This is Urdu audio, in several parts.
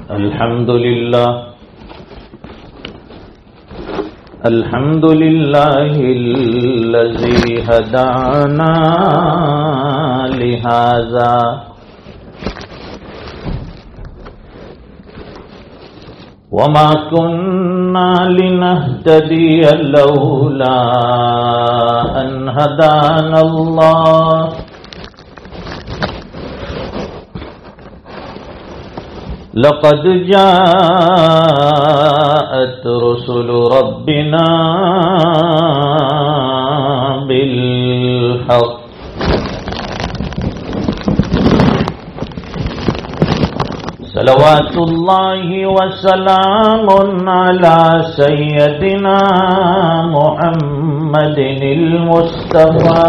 الحمد لله الذي هدانا لهذا وما كنا لنهتدي لولا أن هدانا الله لقد جاءت رسل ربنا بالحق صلوات الله وسلام على سيدنا محمد المصطفى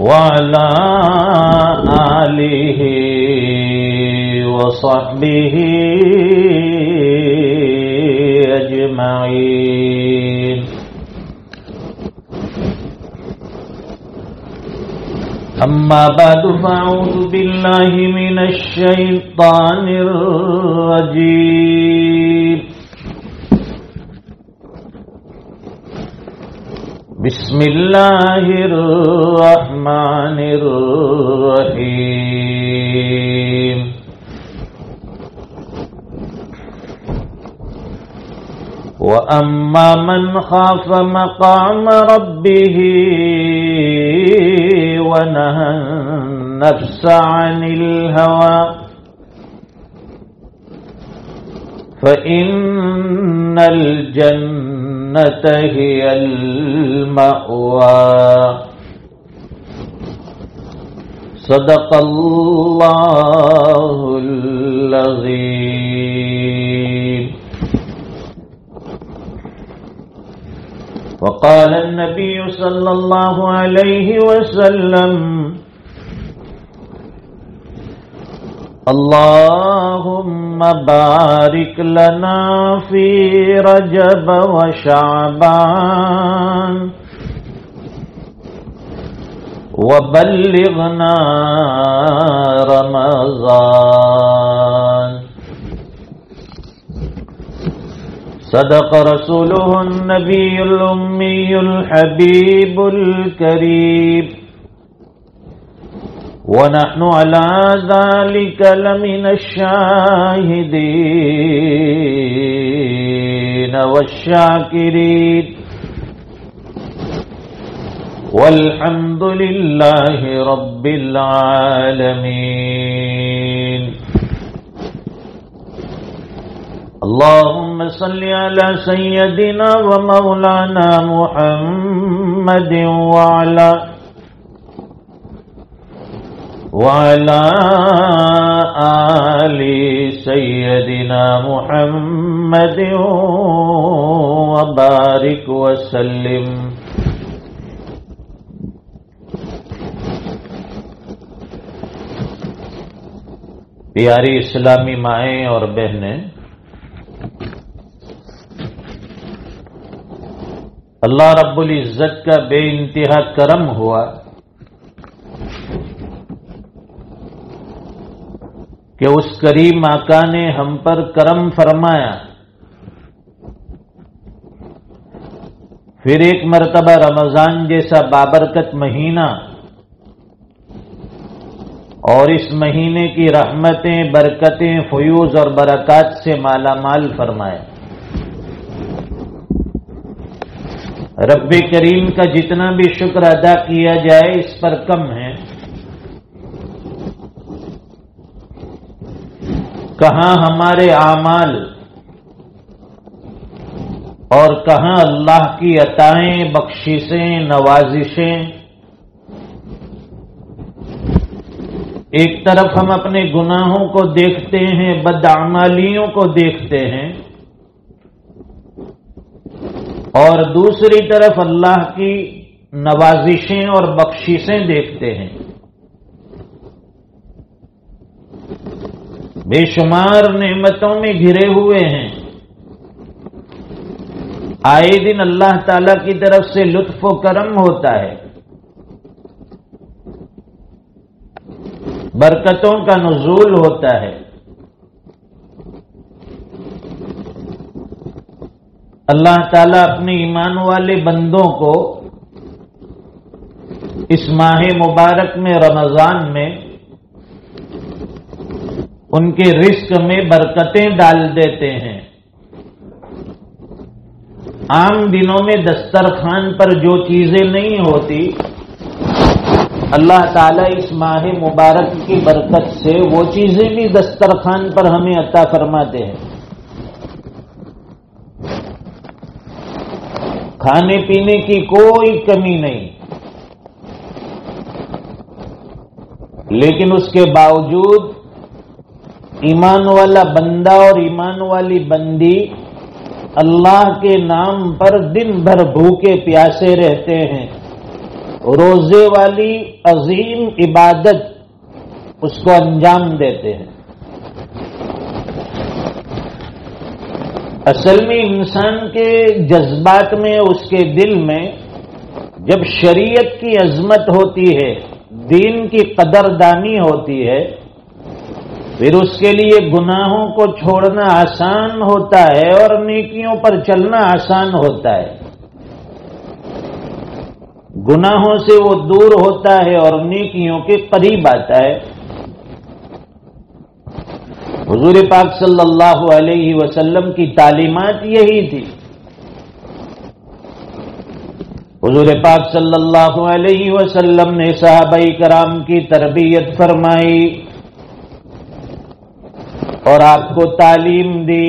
وعلى آله وصحبه أجمعين. أما بعد فأعوذ بالله من الشيطان الرجيم. بسم الله الرحمن الرحيم. وأما من خاف مقام ربه ونهى النفس عن الهوى فإن الجنة هي المأوى. صدق الله العظيم. وقال النبي صلى الله عليه وسلم: اللهم بارك لنا في رجب وشعبان وبلغنا رمضان. صدق رسوله النبي الأمي الحبيب الكريم ونحن على ذلك لمن الشاهدين والشاكرين والحمد لله رب العالمين. اللهم صل على سيدنا ومولانا محمد وعلى آل سيدنا محمد وبارك وسلم. پیاری اسلامی مائیں اور بہنیں، اللہ رب العزت کا بے انتہا کرم ہوا کہ اس کریم آقا نے ہم پر کرم فرمایا، پھر ایک مرتبہ رمضان جیسا بابرکت مہینہ اور اس مہینے کی رحمتیں، برکتیں، فیوز اور برکات سے مالا مال فرمایا۔ رب کریم کا جتنا بھی شکر ادا کیا جائے اس پر کم ہے۔ کہاں ہمارے اعمال اور کہاں اللہ کی عطائیں، بخششیں، نوازشیں۔ ایک طرف ہم اپنے گناہوں کو دیکھتے ہیں، بدعمالیوں کو دیکھتے ہیں، اور دوسری طرف اللہ کی نوازشیں اور بخششیں دیکھتے ہیں۔ بے شمار نعمتوں میں گھرے ہوئے ہیں، آئے دن اللہ تعالی کی طرف سے لطف و کرم ہوتا ہے، برکتوں کا نزول ہوتا ہے۔ اللہ تعالیٰ اپنے ایمان والے بندوں کو اس ماہ مبارک میں رمضان میں ان کے رزق میں برکتیں ڈال دیتے ہیں۔ عام دنوں میں دسترخوان پر جو چیزیں نہیں ہوتی، اللہ تعالیٰ اس ماہ مبارک کی برکت سے وہ چیزیں بھی دسترخوان پر ہمیں عطا فرماتے ہیں۔ کھانے پینے کی کوئی کمی نہیں، لیکن اس کے باوجود ایمان والا بندہ اور ایمان والی بندی اللہ کے نام پر دن بھر بھوکے پیاسے رہتے ہیں، روزے والی عظیم عبادت اس کو انجام دیتے ہیں۔ اصل میں انسان کے جذبات میں، اس کے دل میں جب شریعت کی عظمت ہوتی ہے، دین کی قدردانی ہوتی ہے، پھر اس کے لیے گناہوں کو چھوڑنا آسان ہوتا ہے اور نیکیوں پر چلنا آسان ہوتا ہے۔ گناہوں سے وہ دور ہوتا ہے اور نیکیوں کے قریب آتا ہے۔ حضور پاک صلی اللہ علیہ وسلم کی تعلیمات یہی تھی۔ حضور پاک صلی اللہ علیہ وسلم نے صحابہ کرام کی تربیت فرمائی اور آپ کو تعلیم دی،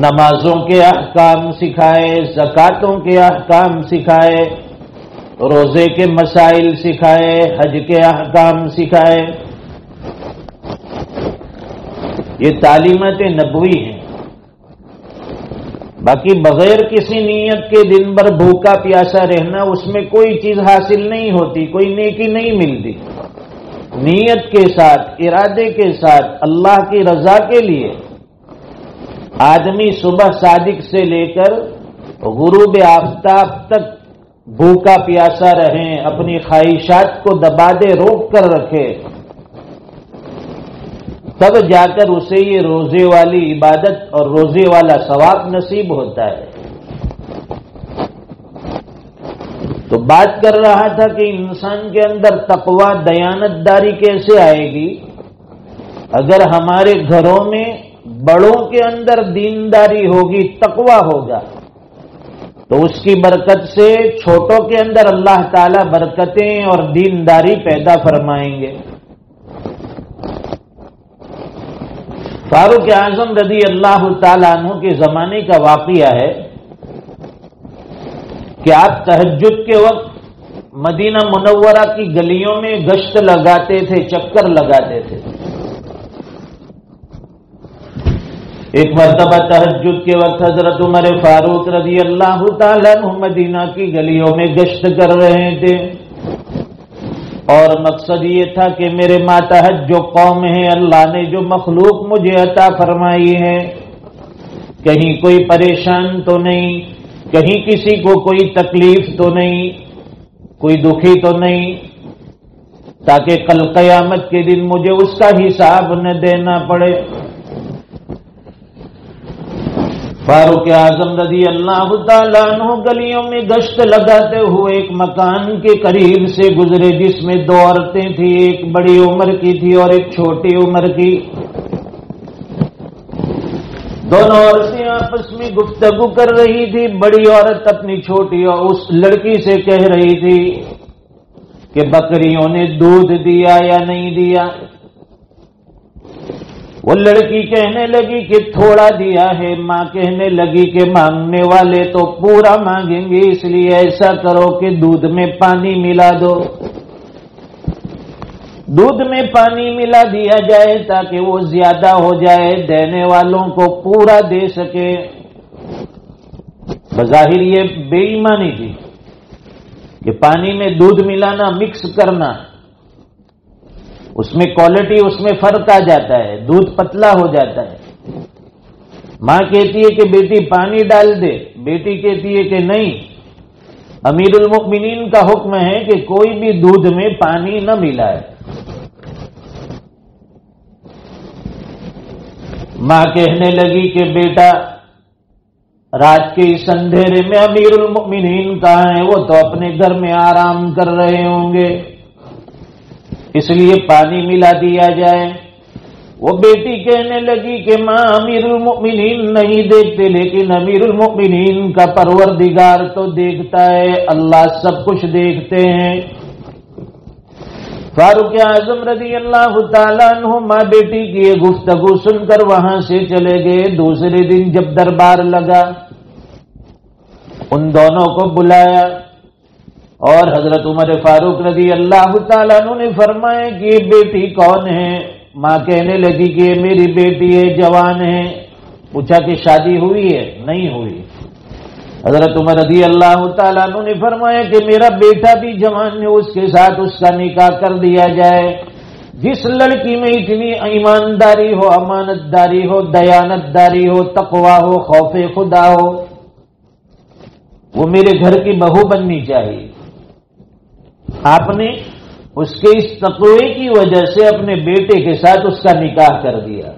نمازوں کے احکام سکھائے، زکاتوں کے احکام سکھائے، روزے کے مسائل سکھائے، حج کے احکام سکھائے۔ یہ تعلیمات نبوی ہیں۔ باقی بغیر کسی نیت کے دن بھر بھوکا پیاسا رہنا، اس میں کوئی چیز حاصل نہیں ہوتی، کوئی نیکی نہیں ملتی۔ نیت کے ساتھ، ارادے کے ساتھ، اللہ کی رضا کے لیے آدمی صبح صادق سے لے کر غروب آفتاب تک بھوکا پیاسا رہے، اپنی خواہشات کو دبا دے، روک کر رکھے، تب جا کر اسے یہ روزے والی عبادت اور روزے والا ثواب نصیب ہوتا ہے۔ تو بات کر رہا تھا کہ انسان کے اندر تقوی، دیانتداری کیسے آئے گی؟ اگر ہمارے گھروں میں بڑوں کے اندر دینداری ہوگی، تقوی ہوگا، تو اس کی برکت سے چھوٹوں کے اندر اللہ تعالی برکتیں اور دینداری پیدا فرمائیں گے۔ فاروق اعظم رضی اللہ تعالیٰ عنہ کے زمانے کا واقعہ ہے کہ آپ تہجد کے وقت مدینہ منورہ کی گلیوں میں گشت لگاتے تھے، چکر لگاتے تھے۔ ایک مرتبہ تہجد کے وقت حضرت عمر فاروق رضی اللہ تعالیٰ عنہ مدینہ کی گلیوں میں گشت کر رہے تھے، اور مقصد یہ تھا کہ میرے ماتحت جو قوم ہے، اللہ نے جو مخلوق مجھے عطا فرمائی ہے، کہیں کوئی پریشان تو نہیں، کہیں کسی کو کوئی تکلیف تو نہیں، کوئی دکھی تو نہیں، تاکہ کل قیامت کے دن مجھے اس کا حساب نہ دینا پڑے۔ فاروق اعظم رضی اللہ تعالیٰ عنہ گلیوں میں گشت لگاتے ہوئے ایک مکان کے قریب سے گزرے جس میں دو عورتیں تھیں، ایک بڑی عمر کی تھی اور ایک چھوٹی عمر کی۔ دونوں عورتیں آپس میں گفتگو کر رہی تھی۔ بڑی عورت اپنی چھوٹی اور اس لڑکی سے کہہ رہی تھی کہ بکریوں نے دودھ دیا یا نہیں دیا؟ وہ لڑکی کہنے لگی کہ تھوڑا دیا ہے۔ ماں کہنے لگی کہ مانگنے والے تو پورا مانگیں گے، اس لیے ایسا کرو کہ دودھ میں پانی ملا دو۔ دودھ میں پانی ملا دیا جائے تاکہ وہ زیادہ ہو جائے، دینے والوں کو پورا دے سکے۔ بظاہر یہ بے ایمانی تھی کہ پانی میں دودھ ملانا، مکس کرنا، اس میں کوالٹی، اس میں فرق آ جاتا ہے، دودھ پتلا ہو جاتا ہے۔ ماں کہتی ہے کہ بیٹی پانی ڈال دے، بیٹی کہتی ہے کہ نہیں، امیر المؤمنین کا حکم ہے کہ کوئی بھی دودھ میں پانی نہ ملائے۔ ماں کہنے لگی کہ بیٹا رات کے اس اندھیرے میں امیر المؤمنین کہاں ہیں؟ وہ تو اپنے گھر میں آرام کر رہے ہوں گے، اس لیے پانی ملا دیا جائے۔ وہ بیٹی کہنے لگی کہ ماں امیر المؤمنین نہیں دیکھتے، لیکن امیر المؤمنین کا پروردگار تو دیکھتا ہے، اللہ سب کچھ دیکھتے ہیں۔ فاروق اعظم رضی اللہ تعالیٰ عنہ ماں بیٹی کی یہ گفتگو سن کر وہاں سے چلے گئے۔ دوسرے دن جب دربار لگا، ان دونوں کو بلایا اور حضرت عمر فاروق رضی اللہ تعالیٰ عنہ نے فرمایا کہ یہ بیٹی کون ہے؟ ماں کہنے لگی کہ یہ میری بیٹی ہے، جوان ہے۔ پوچھا کہ شادی ہوئی ہے؟ نہیں ہوئی۔ حضرت عمر رضی اللہ تعالیٰ عنہ نے فرمایا کہ میرا بیٹا بھی جوان ہے، اس کے ساتھ اس کا نکاح کر دیا جائے۔ جس لڑکی میں اتنی ایمانداری ہو، امانت داری ہو، دیانت داری ہو، تقوی ہو، خوف خدا ہو، وہ میرے گھر کی بہو بننی چاہیے۔ آپ نے اس کے اس تقوی کی وجہ سے اپنے بیٹے کے ساتھ اس کا نکاح کر دیا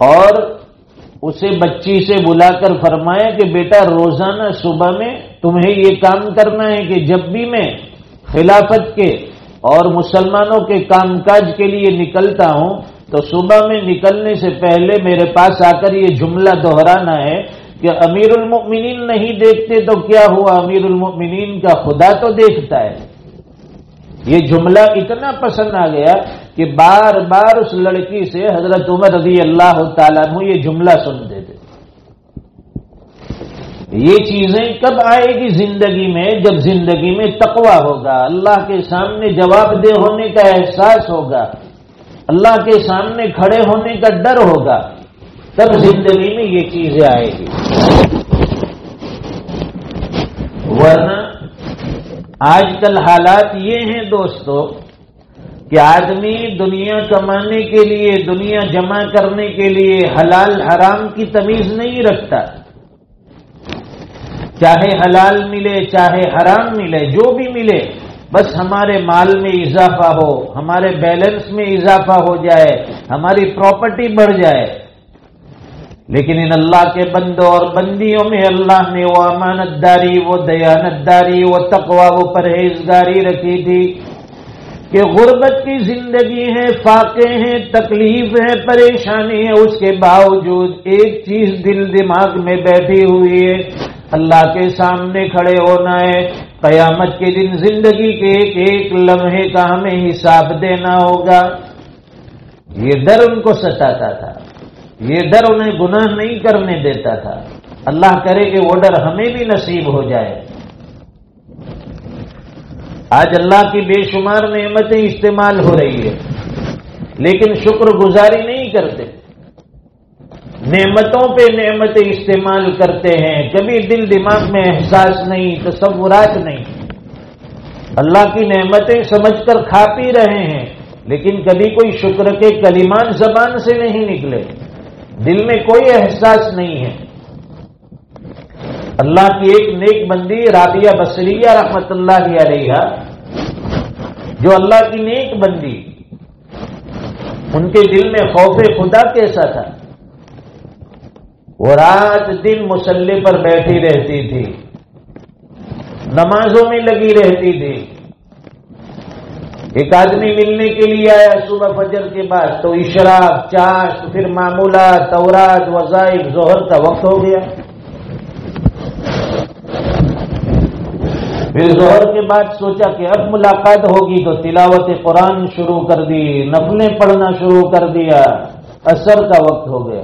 اور اسے بچی سے بلا کر فرمایا کہ بیٹا روزانہ صبح میں تمہیں یہ کام کرنا ہے کہ جب بھی میں خلافت کے اور مسلمانوں کے کام کاج کے لیے نکلتا ہوں تو صبح میں نکلنے سے پہلے میرے پاس آ کر یہ جملہ دہرانا ہے کہ امیر المؤمنین نہیں دیکھتے تو کیا ہوا، امیر المؤمنین کا خدا تو دیکھتا ہے۔ یہ جملہ اتنا پسند آ گیا کہ بار بار اس لڑکی سے حضرت عمر رضی اللہ تعالیٰ عنہ یہ جملہ سنتے تھے۔ یہ چیزیں کب آئے گی زندگی میں؟ جب زندگی میں تقوی ہوگا، اللہ کے سامنے جواب دہ ہونے کا احساس ہوگا، اللہ کے سامنے کھڑے ہونے کا ڈر ہوگا، تب زندگی میں یہ چیزیں آئے گی۔ ورنہ آج کل حالات یہ ہیں دوستو کہ آدمی دنیا کمانے کے لیے، دنیا جمع کرنے کے لیے حلال حرام کی تمیز نہیں رکھتا۔ چاہے حلال ملے چاہے حرام ملے، جو بھی ملے بس ہمارے مال میں اضافہ ہو، ہمارے بیلنس میں اضافہ ہو جائے، ہماری پراپرٹی بڑھ جائے۔ لیکن ان اللہ کے بندوں اور بندیوں میں اللہ نے وہ امانت داری، وہ دیانت داری، وہ تقوی، وہ پرہیزگاری رکھی تھی کہ غربت کی زندگی ہے، فاقے ہیں، تکلیف ہے، پریشانی ہے، اس کے باوجود ایک چیز دل دماغ میں بیٹھی ہوئی ہے، اللہ کے سامنے کھڑے ہونا ہے، قیامت کے دن زندگی کے ایک ایک لمحے کا ہمیں حساب دینا ہوگا۔ یہ ڈر ان کو ستاتا تھا، یہ ڈر انہیں گناہ نہیں کرنے دیتا تھا۔ اللہ کرے کہ وہ ڈر ہمیں بھی نصیب ہو جائے۔ آج اللہ کی بے شمار نعمتیں استعمال ہو رہی ہے لیکن شکر گزاری نہیں کرتے، نعمتوں پہ نعمتیں استعمال کرتے ہیں، کبھی دل دماغ میں احساس نہیں، تصورات نہیں، اللہ کی نعمتیں سمجھ کر کھا پی رہے ہیں لیکن کبھی کوئی شکر کے کلمات زبان سے نہیں نکلے، دل میں کوئی احساس نہیں ہے۔ اللہ کی ایک نیک بندی رابعہ بصریہ رحمت اللہ علیہا، جو اللہ کی نیک بندی، ان کے دل میں خوف خدا کیسا تھا، وہ رات دن مصلی پر بیٹھی رہتی تھی، نمازوں میں لگی رہتی تھی۔ ایک آدمی ملنے کے لیے آیا صبح فجر کے بعد تو اشراق، چاشت، پھر معمولات، اوراد، وظائف، ظہر کا وقت ہو گیا۔ پھر ظہر کے بعد سوچا کہ اب ملاقات ہوگی تو تلاوت قرآن شروع کر دی، نفلیں پڑھنا شروع کر دیا، عصر کا وقت ہو گیا۔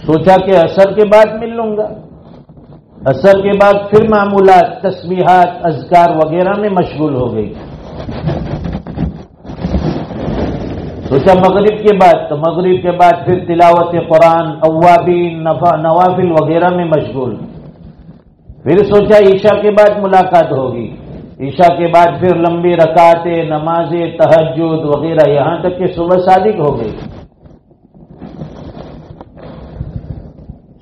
سوچا کہ عصر کے بعد مل لوں گا، عصر کے بعد پھر معمولات، تسبیحات، اذکار وغیرہ میں مشغول ہو گئی۔ سوچا مغرب کے بعد، تو مغرب کے بعد پھر تلاوت قرآن، اوابین، نوافل وغیرہ میں مشغول۔ پھر سوچا عشاء کے بعد ملاقات ہوگی، عشاء کے بعد پھر لمبی رکعتیں، نمازیں، تہجد وغیرہ، یہاں تک کہ صبح صادق ہو گئی۔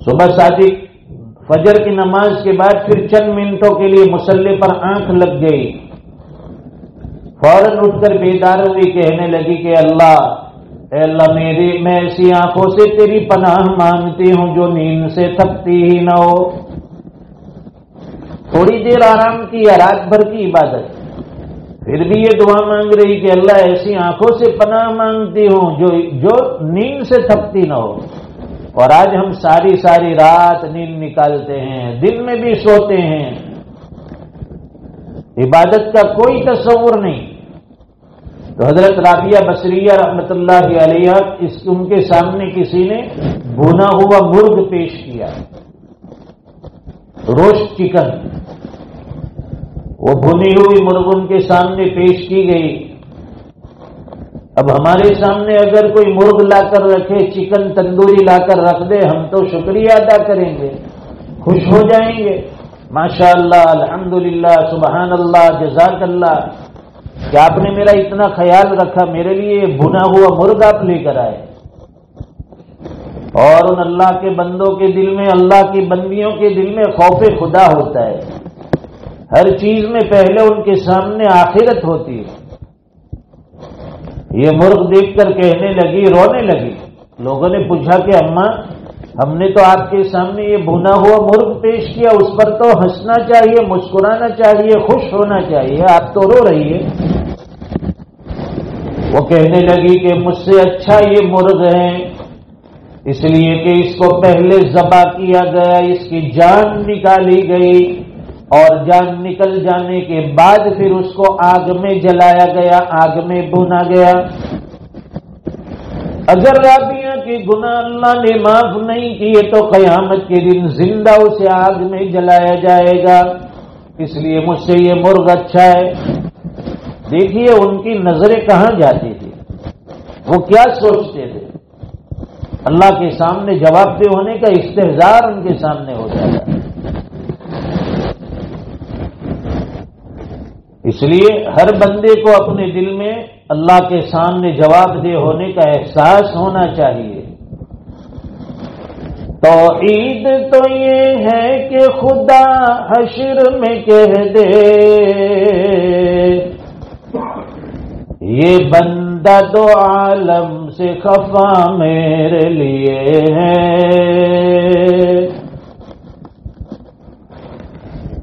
صبح صادق فجر کی نماز کے بعد پھر چند منٹوں کے لیے مصلی پر آنکھ لگ گئی، فوراً اٹھ کر بیدار ہوئی، کہنے لگی کہ اللہ، اے اللہ میں ایسی آنکھوں سے تیری پناہ مانگتی ہوں جو نیند سے تھکتی ہی نہ ہو۔ تھوڑی دیر آرام کیا، رات بھر کی عبادت، پھر بھی یہ دعا مانگ رہی کہ اللہ ایسی آنکھوں سے پناہ مانگتی ہوں جو نیند سے تھکتی نہ ہو۔ اور آج ہم ساری رات نیند نکالتے ہیں، دن میں بھی سوتے ہیں، عبادت کا کوئی تصور نہیں۔ تو حضرت رابعہ بصریہ رحمت اللہ علیہ ان کے سامنے کسی نے بھونا ہوا مرغ پیش کیا، روسٹ چکن، وہ بھنی ہوئی مرغ ان کے سامنے پیش کی گئی۔ اب ہمارے سامنے اگر کوئی مرغ لا کر رکھے، چکن تندوری لا کر رکھ دے، ہم تو شکریہ ادا کریں گے، خوش ہو جائیں گے، ماشاء اللہ، الحمدللہ، سبحان اللہ، جزاک اللہ کہ آپ نے میرا اتنا خیال رکھا، میرے لیے بھنا ہوا مرغ آپ لے کر آئے۔ اور ان اللہ کے بندوں کے دل میں، اللہ کی بندیوں کے دل میں خوف خدا ہوتا ہے، ہر چیز میں پہلے ان کے سامنے آخرت ہوتی ہے۔ یہ مرغ دیکھ کر کہنے لگی، رونے لگی۔ لوگوں نے پوچھا کہ اماں، ہم نے تو آپ کے سامنے یہ بھنا ہوا مرغ پیش کیا، اس پر تو ہنسنا چاہیے، مسکرانا چاہیے، خوش ہونا چاہیے، آپ تو رو رہی ہے۔ وہ کہنے لگی کہ مجھ سے اچھا یہ مرغ ہے، اس لیے کہ اس کو پہلے ذبح کیا گیا، اس کی جان نکالی گئی، اور جان نکل جانے کے بعد پھر اس کو آگ میں جلایا گیا، آگ میں بھونا گیا۔ اگر رابعہ کے گناہ اللہ نے معاف نہیں کیے تو قیامت کے دن زندہ اسے آگ میں جلایا جائے گا، اس لیے مجھ سے یہ مرغ اچھا ہے۔ دیکھیے ان کی نظریں کہاں جاتی تھی، وہ کیا سوچتے تھے۔ اللہ کے سامنے جواب دہ ہونے کا استحضار ان کے سامنے ہو جاتا ہے۔ اس لیے ہر بندے کو اپنے دل میں اللہ کے سامنے جواب دہ ہونے کا احساس ہونا چاہیے۔ توحید تو یہ ہے کہ خدا حشر میں کہہ دے، یہ بندہ دو عالم سے خفا میرے لیے ہے۔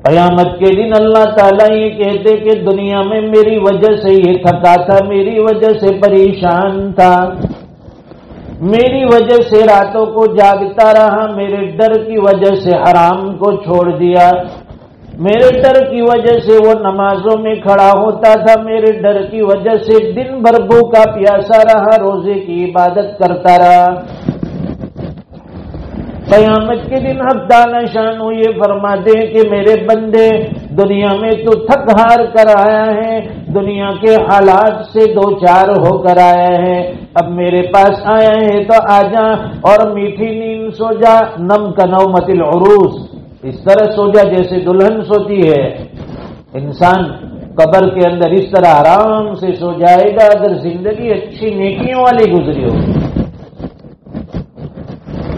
قیامت کے دن اللہ تعالیٰ یہ کہتے کہ دنیا میں میری وجہ سے یہ تھکا تھا، میری وجہ سے پریشان تھا، میری وجہ سے راتوں کو جاگتا رہا، میرے ڈر کی وجہ سے حرام کو چھوڑ دیا، میرے ڈر کی وجہ سے وہ نمازوں میں کھڑا ہوتا تھا، میرے ڈر کی وجہ سے دن بھر بھوکا پیاسا رہا، روزے کی عبادت کرتا رہا۔ قیامت کے دن حق تعالی شان یہ فرما دے کہ میرے بندے دنیا میں تو تھک ہار کر آیا ہے، دنیا کے حالات سے دو چار ہو کر آیا ہے، اب میرے پاس آیا ہے تو آ جا اور میٹھی نیند سو جا، نم کنومت العروس، اس طرح سو جا جیسے دلہن سوتی ہے۔ انسان قبر کے اندر اس طرح آرام سے سو جائے گا اگر زندگی اچھی نیکیوں والی گزری ہو،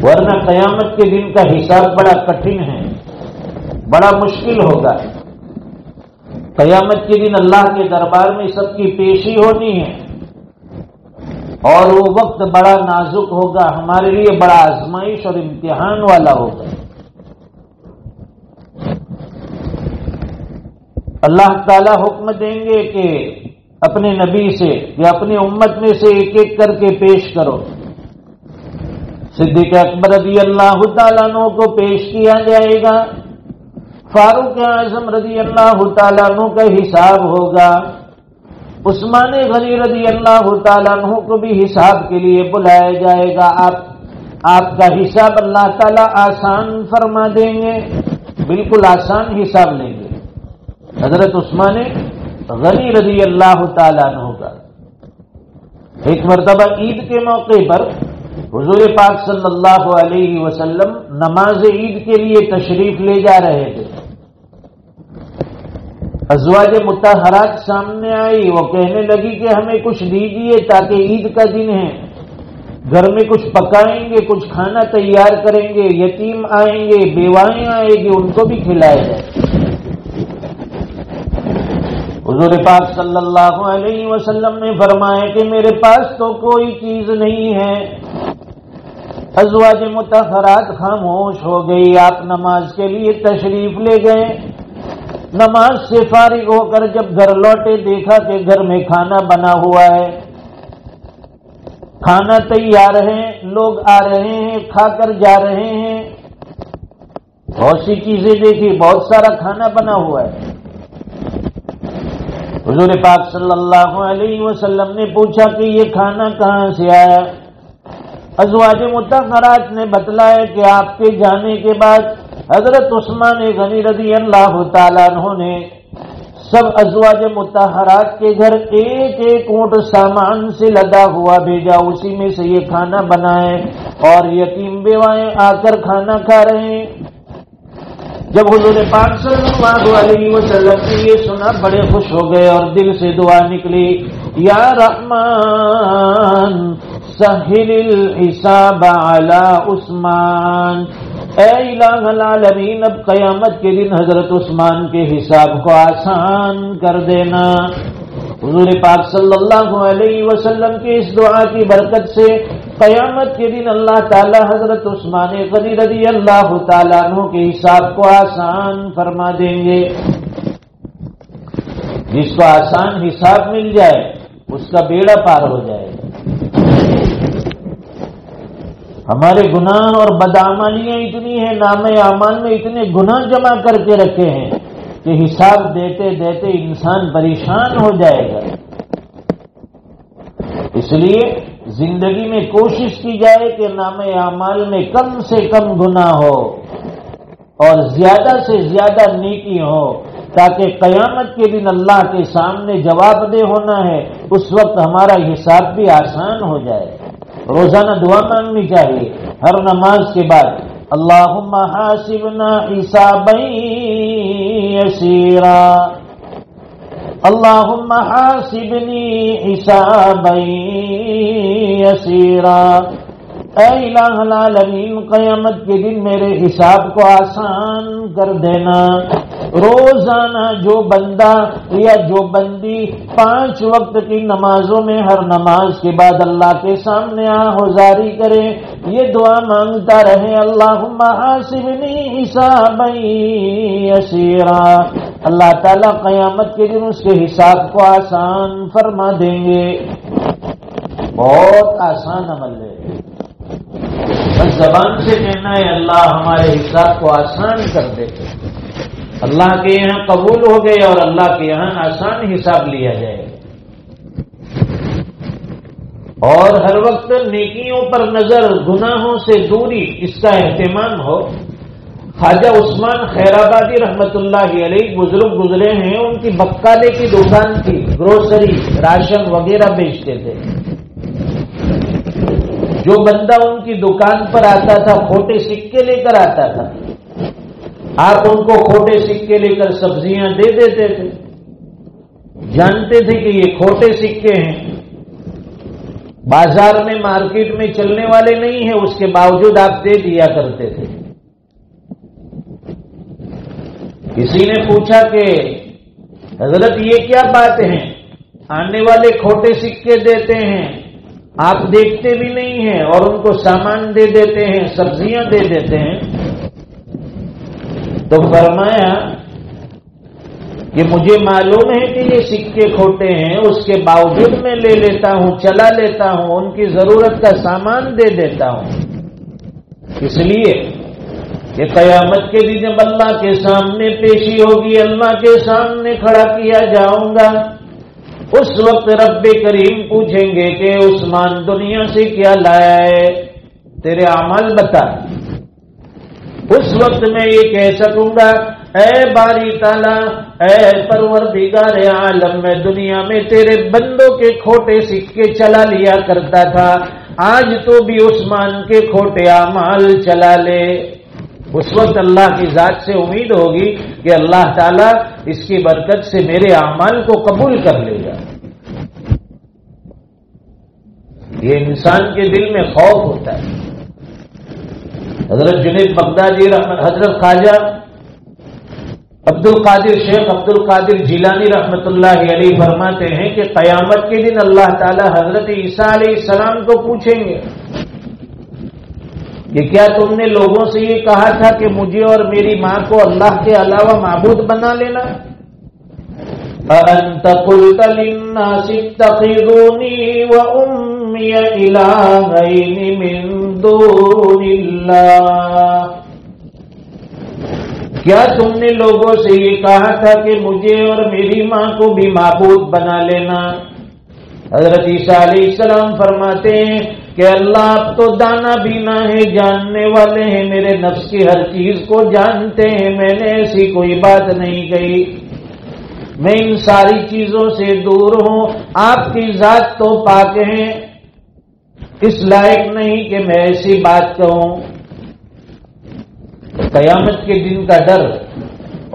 ورنہ قیامت کے دن کا حساب بڑا کٹھن ہے، بڑا مشکل ہوگا۔ قیامت کے دن اللہ کے دربار میں سب کی پیشی ہونی ہے، اور وہ وقت بڑا نازک ہوگا، ہمارے لیے بڑا آزمائش اور امتحان والا ہوگا۔ اللہ تعالیٰ حکم دیں گے کہ اپنے نبی سے یا اپنی امت میں سے ایک ایک کر کے پیش کرو۔ صدیق اکبر رضی اللہ تعالیٰ عنہ کو پیش کیا جائے گا، فاروق اعظم رضی اللہ تعالیٰ عنہ کا حساب ہوگا، عثمان غنی رضی اللہ تعالیٰ عنہ کو بھی حساب کے لیے بلایا جائے گا۔ آپ کا حساب اللہ تعالیٰ آسان فرما دیں گے، بالکل آسان حساب لیں گے۔ حضرت عثمان غنی رضی اللہ تعالیٰ عنہ کا ایک مرتبہ عید کے موقع پر حضور پاک صلی اللہ علیہ وسلم نماز عید کے لیے تشریف لے جا رہے تھے۔ ازواج مطہرات سامنے آئی، وہ کہنے لگی کہ ہمیں کچھ دیجیے تاکہ عید کا دن ہے، گھر میں کچھ پکائیں گے، کچھ کھانا تیار کریں گے، یتیم آئیں گے، بیوائیں آئیں گی، ان کو بھی کھلایا جائے۔ حضور پاک صلی اللہ علیہ وسلم نے فرمایا کہ میرے پاس تو کوئی چیز نہیں ہے۔ ازواج مطہرات خاموش ہو گئی، آپ نماز کے لیے تشریف لے گئے۔ نماز سے فارغ ہو کر جب گھر لوٹے، دیکھا کہ گھر میں کھانا بنا ہوا ہے، کھانا تیار ہے، لوگ آ رہے ہیں، کھا کر جا رہے ہیں۔ بہت سی چیزیں دیکھی، بہت سارا کھانا بنا ہوا ہے۔ حضور پاک صلی اللہ علیہ وسلم نے پوچھا کہ یہ کھانا کہاں سے آیا؟ ازواج مطہرات نے بتلایا کہ آپ کے جانے کے بعد حضرت عثمان غنی رضی اللہ تعالیٰ عنہ نے سب ازواج مطہرات کے گھر ایک ایک اونٹ سامان سے لدا ہوا بھیجا، اسی میں سے یہ کھانا بنائے، اور یتیم بیوائیں آ کر کھانا کھا رہے ہیں۔ جب حضور پاک صلی اللہ علیہ وسلم نے یہ سنا، بڑے خوش ہو گئے اور دل سے دعا نکلی، یا رحمان سہل الحساب علی عثمان، اے الہ العالمین اب قیامت کے دن حضرت عثمان کے حساب کو آسان کر دینا۔ حضور پاک صلی اللہ علیہ وسلم کی اس دعا کی برکت سے قیامت کے دن اللہ تعالی حضرت عثمان غنی رضی اللہ تعالیٰ عنہ کے حساب کو آسان فرما دیں گے۔ جس کو آسان حساب مل جائے اس کا بیڑا پار ہو جائے۔ ہمارے گناہ اور بدعمالیاں اتنی ہیں، نام اعمال میں اتنے گناہ جمع کر کے رکھے ہیں کہ حساب دیتے دیتے انسان پریشان ہو جائے گا۔ اس لیے زندگی میں کوشش کی جائے کہ نام اعمال میں کم سے کم گناہ ہو اور زیادہ سے زیادہ نیکی ہو، تاکہ قیامت کے دن اللہ کے سامنے جواب دہ ہونا ہے، اس وقت ہمارا حساب بھی آسان ہو جائے۔ روزانہ دعا مانگنی چاہیے ہر نماز کے بعد، اللہم حاسبنا حسابا یسیرا، اللہم حاسبنی حسابا یسیرا، اے الہ العالمین قیامت کے دن میرے حساب کو آسان کر دینا۔ روزانہ جو بندہ یا جو بندی 5 وقت کی نمازوں میں ہر نماز کے بعد اللہ کے سامنے آہوزاری کرے، یہ دعا مانگتا رہے، اللہم حاسبنی حسابا یسیرا، اللہ تعالیٰ قیامت کے دن اس کے حساب کو آسان فرما دیں گے۔ بہت آسان عمل ہے، بس زبان سے کہنا ہے اللہ ہمارے حساب کو آسان کر دے۔ اللہ کے یہاں قبول ہو گئے اور اللہ کے یہاں آسان حساب لیا جائے گا۔ اور ہر وقت نیکیوں پر نظر، گناہوں سے دوری، اس کا اہتمام ہو۔ خواجہ عثمان خیرآبادی رحمت اللہ علیہ بزرگ گزرے ہیں، ان کی بقالے کی دکان تھی، گروسری راشن وغیرہ بیچتے تھے۔ جو بندہ ان کی دکان پر آتا تھا کھوٹے سکے لے کر آتا تھا، آپ ان کو کھوٹے سکے لے کر سبزیاں دے دیتے تھے، جانتے تھے کہ یہ کھوٹے سکے ہیں، بازار میں مارکیٹ میں چلنے والے نہیں ہیں، اس کے باوجود آپ دے دیا کرتے تھے۔ کسی نے پوچھا کہ حضرت یہ کیا بات ہے، آنے والے کھوٹے سکے دیتے ہیں، آپ دیکھتے بھی نہیں ہیں اور ان کو سامان دے دیتے ہیں، سبزیاں دے دیتے ہیں؟ تو فرمایا کہ مجھے معلوم ہے کہ یہ سکے کھوٹے ہیں، اس کے باوجود میں لے لیتا ہوں، چلا لیتا ہوں، ان کی ضرورت کا سامان دے دیتا ہوں، اس لیے کہ قیامت کے دن جب اللہ کے سامنے پیشی ہوگی، اللہ کے سامنے کھڑا کیا جاؤں گا، اس وقت رب کریم پوچھیں گے کہ عثمان دنیا سے کیا لایا ہے، تیرے اعمال بتا۔ اس وقت میں یہ کہہ سکوں گا، اے باری تعالیٰ، اے پروردگار عالم، میں دنیا میں تیرے بندوں کے کھوٹے سکے چلا لیا کرتا تھا، آج تو بھی عثمان کے کھوٹے اعمال چلا لے۔ اس وقت اللہ کی ذات سے امید ہوگی کہ اللہ تعالیٰ اس کی برکت سے میرے اعمال کو قبول کر لے گا۔ یہ انسان کے دل میں خوف ہوتا ہے. حضرت جنید بغدادی حضرت خواجہ عبد القادر شیخ عبد القادر جیلانی رحمۃ اللہ علیہ فرماتے ہیں کہ قیامت کے دن اللہ تعالی حضرت عیسیٰ علیہ السلام کو پوچھیں گے کہ کیا تم نے لوگوں سے یہ کہا تھا کہ مجھے اور میری ماں کو اللہ کے علاوہ معبود بنا لینا؟ أَأَنْتَ قُلْتَ لِلنَّاسِ اتَّخِذُونِي وَأُمِّيَ إِلَٰهَيْنِ مِن دُونِ اللَّهِ، کیا تم نے لوگوں سے یہ کہا تھا کہ مجھے اور میری ماں کو بھی معبود بنا لینا؟ حضرت عیسیٰ علیہ السلام فرماتے ہیں کہ اللہ آپ تو دانا بینا ہے، جاننے والے ہیں، میرے نفس کی ہر چیز کو جانتے ہیں، میں نے ایسی کوئی بات نہیں کہی، میں ان ساری چیزوں سے دور ہوں، آپ کی ذات تو پاک ہے، اس لائق نہیں کہ میں ایسی بات کہوں. قیامت کے دن کا ڈر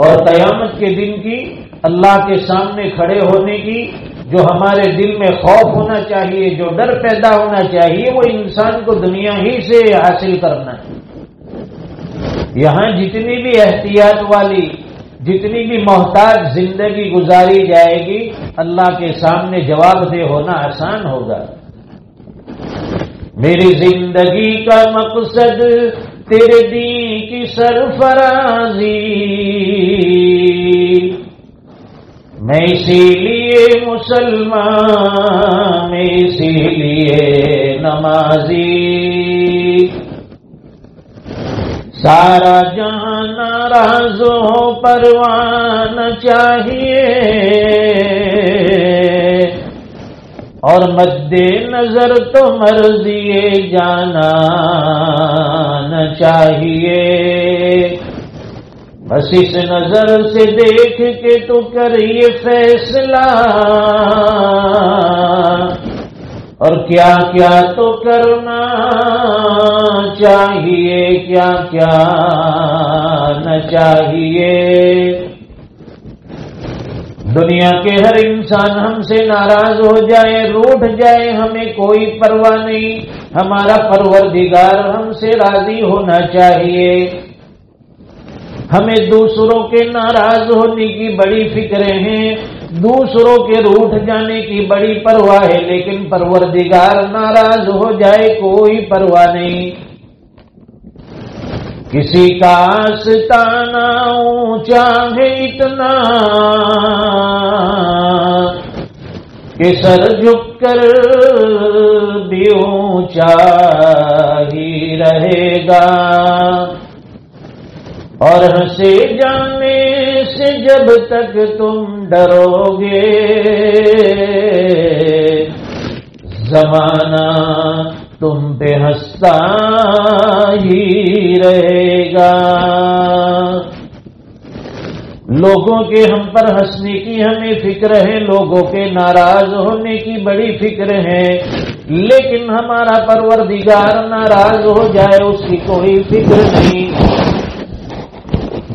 اور قیامت کے دن کی اللہ کے سامنے کھڑے ہونے کی جو ہمارے دل میں خوف ہونا چاہیے، جو ڈر پیدا ہونا چاہیے، وہ انسان کو دنیا ہی سے حاصل کرنا ہے. یہاں جتنی بھی احتیاط والی، جتنی بھی محتاج زندگی گزاری جائے گی، اللہ کے سامنے جواب دہ ہونا آسان ہوگا. میری زندگی کا مقصد تیرے دین کی سرفرازی، میں اسی لیے مسلمان، میں اسی لیے نمازی، سارا جہاں ناراض ہو پروان چاہیے، اور مد نظر تو مرضی جانا نہ چاہیے. بس اس نظر سے دیکھ کے تو کر یہ فیصلہ، اور کیا کیا تو کرنا چاہیے، کیا کیا نہ چاہیے. دنیا کے ہر انسان ہم سے ناراض ہو جائے، روٹھ جائے، ہمیں کوئی پرواہ نہیں، ہمارا پروردگار ہم سے راضی ہونا چاہیے. ہمیں دوسروں کے ناراض ہونے کی بڑی فکریں ہیں، دوسروں کے روٹھ جانے کی بڑی پرواہ ہے، لیکن پروردگار ناراض ہو جائے کوئی پرواہ نہیں. کسی کا آستانہ اونچا ہے اتنا کہ سر جھک کر بھی اونچا ہی رہے گا، اور ہنسے جانے سے جب تک تم ڈرو گے زمانہ تم پہ ہنستا ہی رہے گا. لوگوں کے ہم پر ہنسنے کی ہمیں فکر ہے، لوگوں کے ناراض ہونے کی بڑی فکر ہے، لیکن ہمارا پروردگار ناراض ہو جائے اس کی کوئی فکر نہیں.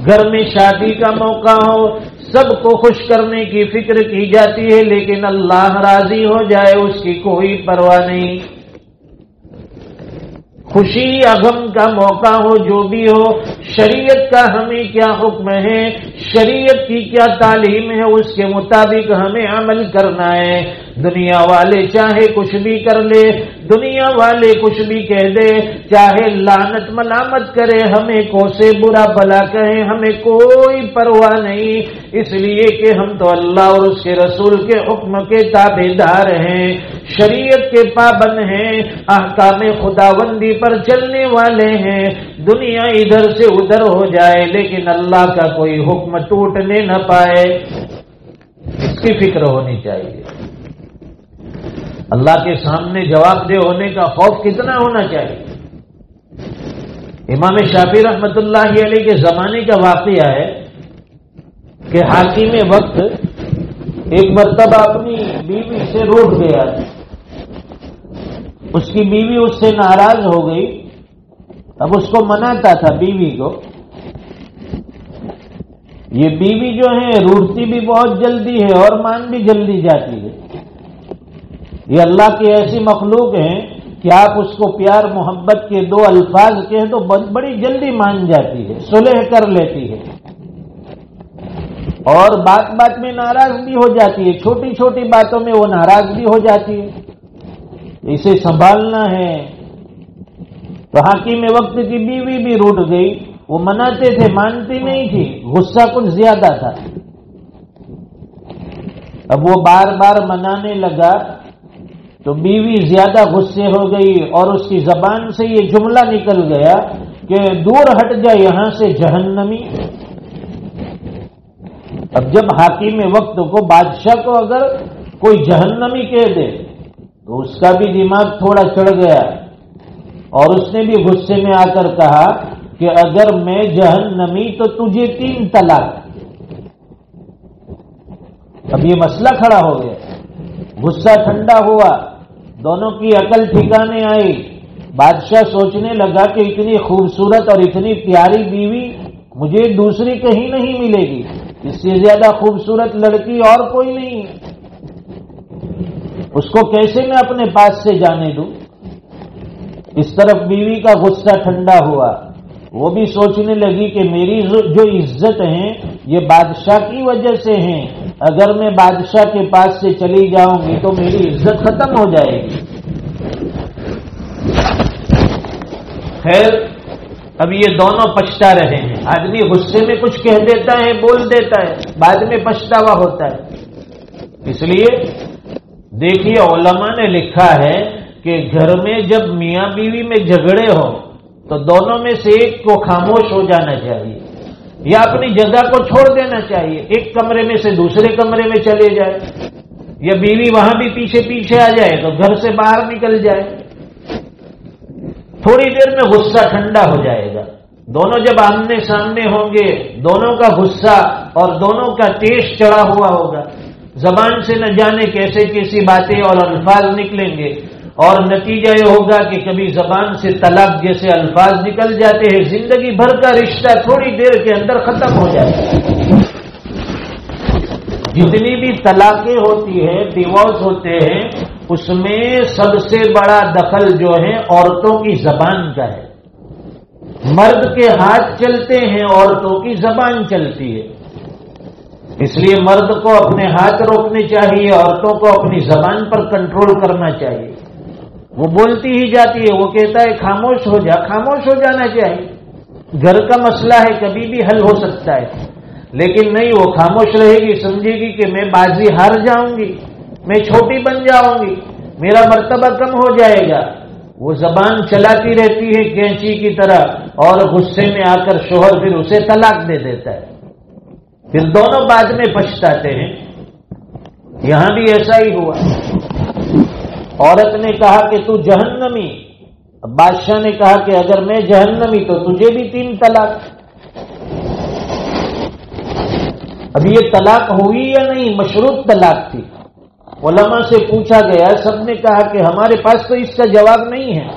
گھر میں شادی کا موقع ہو، سب کو خوش کرنے کی فکر کی جاتی ہے، لیکن اللہ راضی ہو جائے اس کی کوئی پرواہ نہیں. خوشی یا غم کا موقع ہو، جو بھی ہو، شریعت کا ہمیں کیا حکم ہے، شریعت کی کیا تعلیم ہے، اس کے مطابق ہمیں عمل کرنا ہے. دنیا والے چاہے کچھ بھی کر لے، دنیا والے کچھ بھی کہہ دے، چاہے لعنت ملامت کرے، ہمیں کوسے برا بلا کہے، ہمیں کوئی پرواہ نہیں، اس لیے کہ ہم تو اللہ اور اس کے رسول کے حکم کے تابع دار ہیں، شریعت کے پابند ہیں، احکام خداوندی پر چلنے والے ہیں. دنیا ادھر سے ادھر ہو جائے لیکن اللہ کا کوئی حکم ٹوٹنے نہ پائے، اس کی فکر ہونی چاہیے. اللہ کے سامنے جواب دہ ہونے کا خوف کتنا ہونا چاہیے. امام شافعی رحمۃ اللہ علیہ کے زمانے کا واقعہ ہے کہ حاکم وقت ایک مرتبہ اپنی بیوی سے روٹھ گیا، اس کی بیوی اس سے ناراض ہو گئی. اب اس کو مناتا تھا بیوی کو. یہ بیوی جو ہے روٹتی بھی بہت جلدی ہے اور مان بھی جلدی جاتی ہے. یہ اللہ کی ایسی مخلوق ہیں کہ آپ اس کو پیار محبت کے دو الفاظ کہیں تو بڑی جلدی مان جاتی ہے، صلح کر لیتی ہے، اور بات بات میں ناراض بھی ہو جاتی ہے، چھوٹی چھوٹی باتوں میں وہ ناراض بھی ہو جاتی ہے، اسے سنبھالنا ہے۔ تو حاکم وقت کی بیوی بھی روٹ گئی، وہ مناتے تھے مانتی نہیں تھی، غصہ کچھ زیادہ تھا۔ اب وہ بار بار منانے لگا تو بیوی زیادہ غصے ہو گئی اور اس کی زبان سے یہ جملہ نکل گیا کہ دور ہٹ جا یہاں سے جہنمی۔ اب جب حاکم وقت کو، بادشاہ کو اگر کوئی جہنمی کہہ دے تو اس کا بھی دماغ تھوڑا چڑھ گیا، اور اس نے بھی غصے میں آ کر کہا کہ اگر میں جہنمی تو تجھے 3 طلاق۔ اب یہ مسئلہ کھڑا ہو گیا، غصہ ٹھنڈا ہوا، دونوں کی عقل ٹھکانے آئی۔ بادشاہ سوچنے لگا کہ اتنی خوبصورت اور اتنی پیاری بیوی مجھے دوسری کہیں نہیں ملے گی، اس سے زیادہ خوبصورت لڑکی اور کوئی نہیں ہے، اس کو کیسے میں اپنے پاس سے جانے دوں۔ اس طرف بیوی کا غصہ ٹھنڈا ہوا، وہ بھی سوچنے لگی کہ میری جو عزت ہیں یہ بادشاہ کی وجہ سے ہیں، اگر میں بادشاہ کے پاس سے چلی جاؤں گی تو میری عزت ختم ہو جائے گی۔ خیر، اب یہ دونوں پچھتا رہے ہیں، آدمی غصے میں کچھ کہہ دیتا ہے، بول دیتا ہے، بعد میں پچھتاوا ہوتا ہے۔ اس لیے دیکھیے علماء نے لکھا ہے کہ گھر میں جب میاں بیوی میں جھگڑے ہو تو دونوں میں سے ایک کو خاموش ہو جانا چاہیے یا اپنی جگہ کو چھوڑ دینا چاہیے، ایک کمرے میں سے دوسرے کمرے میں چلے جائے، یا بیوی وہاں بھی پیچھے پیچھے آ جائے تو گھر سے باہر نکل جائے۔ تھوڑی دیر میں غصہ ٹھنڈا ہو جائے گا، دونوں جب آمنے سامنے ہوں گے دونوں کا غصہ اور دونوں کا تیش چڑھا ہوا ہوگا، زبان سے نہ جانے کیسے کیسی باتیں اور الفاظ نکلیں گے، اور نتیجہ یہ ہوگا کہ کبھی زبان سے طلاق جیسے الفاظ نکل جاتے ہیں، زندگی بھر کا رشتہ تھوڑی دیر کے اندر ختم ہو جاتا ہے۔ جتنی بھی طلاقیں ہوتی ہیں، ڈیورس ہوتے ہیں، اس میں سب سے بڑا دخل جو ہے عورتوں کی زبان کا ہے۔ مرد کے ہاتھ چلتے ہیں، عورتوں کی زبان چلتی ہے، اس لیے مرد کو اپنے ہاتھ روکنے چاہیے، عورتوں کو اپنی زبان پر کنٹرول کرنا چاہیے۔ وہ بولتی ہی جاتی ہے، وہ کہتا ہے خاموش ہو جا، خاموش ہو جانا چاہیے، گھر کا مسئلہ ہے کبھی بھی حل ہو سکتا ہے، لیکن نہیں، وہ خاموش رہے گی، سمجھے گی کہ میں بازی ہار جاؤں گی، میں چھوٹی بن جاؤں گی، میرا مرتبہ کم ہو جائے گا، وہ زبان چلاتی رہتی ہے کینچی کی طرح، اور غصے میں آ کر شوہر پھر اسے طلاق دے دیتا ہے، پھر دونوں بعد میں پچھتاتے ہیں۔ یہاں بھی ایسا ہی ہوا، عورت نے کہا کہ تو جہنمی، بادشاہ نے کہا کہ اگر میں جہنمی تو تجھے بھی 3 طلاق۔ اب یہ طلاق ہوئی یا نہیں؟ مشروط طلاق تھی۔ علماء سے پوچھا گیا، سب نے کہا کہ ہمارے پاس تو اس کا جواب نہیں ہے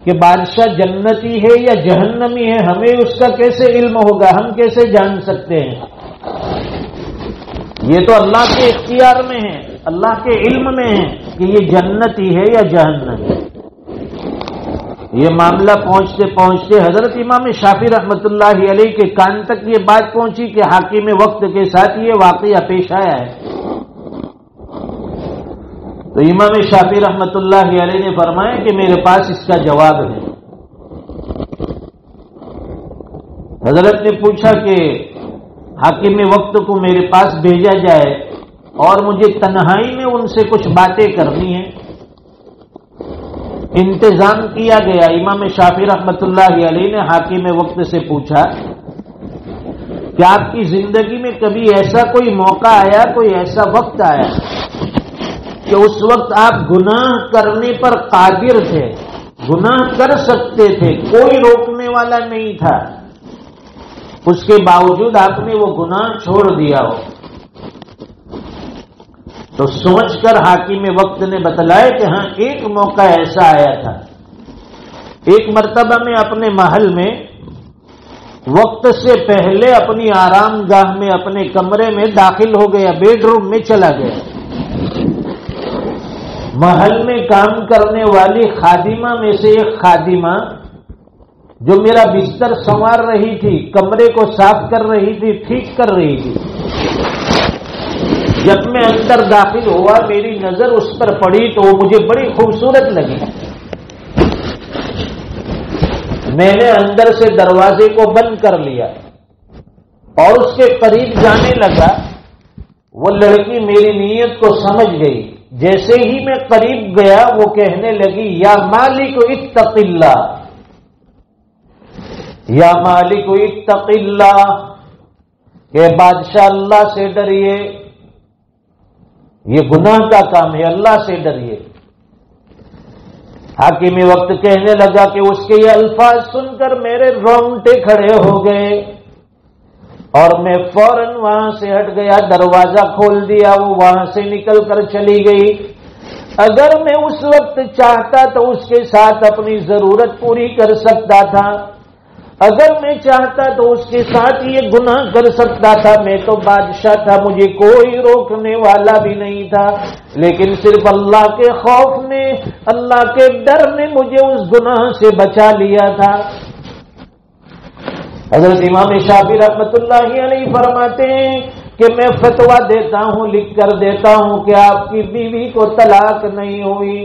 کہ بادشاہ جنتی ہے یا جہنمی ہے، ہمیں اس کا کیسے علم ہوگا، ہم کیسے جان سکتے ہیں؟ یہ تو اللہ کے اختیار میں ہے، اللہ کے علم میں ہے کہ یہ جنتی ہے یا جہنمی۔ یہ معاملہ پہنچتے پہنچتے حضرت امام شافعی رحمۃ اللہ علیہ کے کان تک یہ بات پہنچی کہ حاکم وقت کے ساتھ یہ واقعہ پیش آیا ہے۔ تو امام شافعی رحمۃ اللہ علیہ نے فرمایا کہ میرے پاس اس کا جواب ہے۔ حضرت نے پوچھا کہ حاکم وقت کو میرے پاس بھیجا جائے اور مجھے تنہائی میں ان سے کچھ باتیں کرنی ہیں۔ انتظام کیا گیا، امام شافعی رحمۃ اللہ علیہ نے حاکم وقت سے پوچھا کہ آپ کی زندگی میں کبھی ایسا کوئی موقع آیا، کوئی ایسا وقت آیا کہ اس وقت آپ گناہ کرنے پر قادر تھے، گناہ کر سکتے تھے، کوئی روکنے والا نہیں تھا، اس کے باوجود آپ نے وہ گناہ چھوڑ دیا ہو؟ تو سوچ کر حاکم وقت نے بتلایا کہ ہاں ایک موقع ایسا آیا تھا، ایک مرتبہ میں اپنے محل میں وقت سے پہلے اپنی آرام گاہ میں اپنے کمرے میں داخل ہو گیا، بیڈ روم میں چلا گیا، محل میں کام کرنے والی خادمہ میں سے ایک خادمہ جو میرا بستر سنوار رہی تھی، کمرے کو صاف کر رہی تھی، ٹھیک کر رہی تھی، جب میں اندر داخل ہوا میری نظر اس پر پڑی تو وہ مجھے بڑی خوبصورت لگی۔ میں نے اندر سے دروازے کو بند کر لیا اور اس کے قریب جانے لگا۔ وہ لڑکی میری نیت کو سمجھ گئی۔ جیسے ہی میں قریب گیا وہ کہنے لگی، یا مالک اتق اللہ، یا مالک اتق اللہ، کہ بادشاہ اللہ سے ڈریے، یہ گناہ کا کام ہے، اللہ سے ڈریے۔ حاکم وقت کہنے لگا کہ اس کے یہ الفاظ سن کر میرے رونگٹے کھڑے ہو گئے اور میں فوراً وہاں سے ہٹ گیا، دروازہ کھول دیا، وہ وہاں سے نکل کر چلی گئی۔ اگر میں اس وقت چاہتا تو اس کے ساتھ اپنی ضرورت پوری کر سکتا تھا، اگر میں چاہتا تو اس کے ساتھ یہ گناہ کر سکتا تھا، میں تو بادشاہ تھا، مجھے کوئی روکنے والا بھی نہیں تھا، لیکن صرف اللہ کے خوف نے، اللہ کے ڈر نے مجھے اس گناہ سے بچا لیا تھا۔ حضرت امام شافعی رحمۃ اللہ علیہ فرماتے ہیں کہ میں فتویٰ دیتا ہوں، لکھ کر دیتا ہوں کہ آپ کی بیوی کو طلاق نہیں ہوئی۔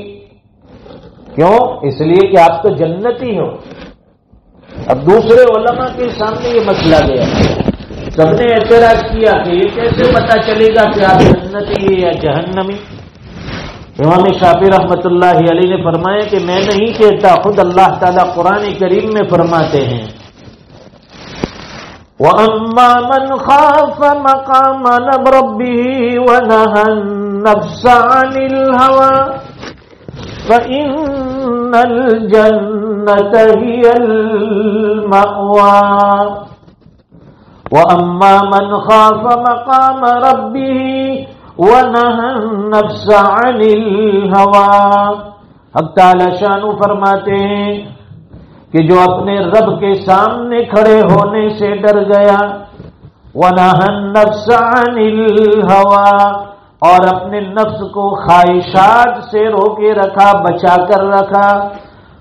کیوں؟ اس لیے کہ آپ تو جنتی ہو۔ اب دوسرے علماء کے سامنے یہ مسئلہ گیا، سب نے اعتراض کیا کہ یہ کیسے پتا چلے گا کہ آپ جنتی ہے یا جہنمی؟ امام شافعی رحمۃ اللہ علیہ نے فرمایا کہ میں نہیں کہتا، خود اللہ تعالیٰ قرآن کریم میں فرماتے ہیں، وَأَمَّا مَنْ خَافَ مَقَامَ رَبِّهِ وَنَهَى النَّفْسَ عَنِ الْهَوَىٰ فَإِنَّ الْجَنَّةَ هِيَ الْمَأْوَىٰ وَأَمَّا مَنْ خَافَ مَقَامَ رَبِّهِ وَنَهَى النَّفْسَ عَنِ الْهَوَىٰ۔ حق تعالی شان فرماتے ہیں کہ جو اپنے رب کے سامنے کھڑے ہونے سے ڈر گیا، وَنَهَى النَّفْسَ عَنِ الْهَوَىٰ، اور اپنے نفس کو خواہشات سے روکے رکھا، بچا کر رکھا،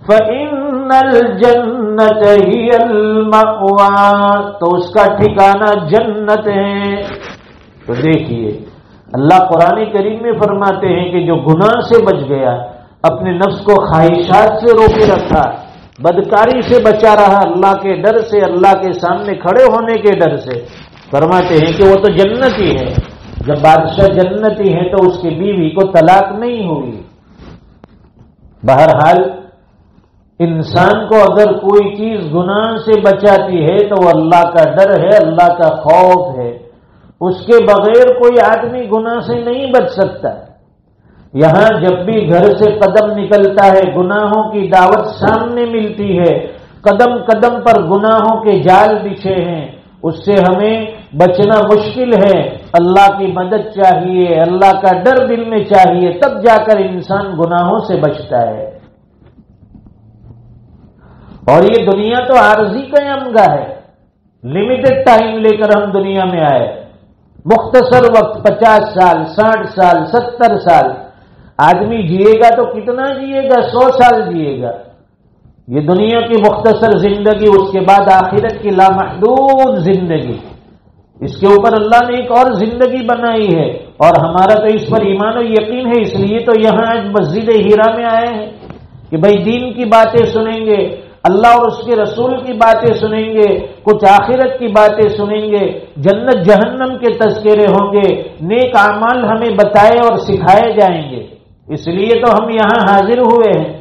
فَإِنَّ الْجَنَّةَ هِيَ الْمَأْوَىٰ، تو اس کا ٹھکانہ جنت ہے۔ تو دیکھیے اللہ قرآن کریم میں فرماتے ہیں کہ جو گناہ سے بچ گیا، اپنے نفس کو خواہشات سے روکے رکھا، بدکاری سے بچا رہا، اللہ کے ڈر سے، اللہ کے سامنے کھڑے ہونے کے ڈر سے، فرماتے ہیں کہ وہ تو جنتی ہے۔ جب بادشاہ جنتی ہے تو اس کی بیوی کو طلاق نہیں ہوگی۔ بہرحال انسان کو اگر کوئی چیز گناہ سے بچاتی ہے تو وہ اللہ کا ڈر ہے، اللہ کا خوف ہے، اس کے بغیر کوئی آدمی گناہ سے نہیں بچ سکتا۔ یہاں جب بھی گھر سے قدم نکلتا ہے گناہوں کی دعوت سامنے ملتی ہے، قدم قدم پر گناہوں کے جال بچھے ہیں، اس سے ہمیں بچنا مشکل ہے۔ اللہ کی مدد چاہیے، اللہ کا ڈر دل میں چاہیے، تب جا کر انسان گناہوں سے بچتا ہے۔ اور یہ دنیا تو عارضی قیامگاہ ہے، لمیٹڈ ٹائم لے کر ہم دنیا میں آئے، مختصر وقت، 50 سال، 60 سال، 70 سال۔ آدمی جیے گا تو کتنا جیے گا؟ 100 سال جیے گا۔ یہ دنیا کی مختصر زندگی، اس کے بعد آخرت کی لامحدود زندگی، اس کے اوپر اللہ نے ایک اور زندگی بنائی ہے، اور ہمارا تو اس پر ایمان و یقین ہے۔ اس لیے تو یہاں آج مسجد ہیرا میں آئے ہیں کہ بھائی دین کی باتیں سنیں گے، اللہ اور اس کے رسول کی باتیں سنیں گے، کچھ آخرت کی باتیں سنیں گے، جنت جہنم کے تذکرے ہوں گے، نیک اعمال ہمیں بتائے اور سکھائے جائیں گے۔ اس لیے تو ہم یہاں حاضر ہوئے ہیں،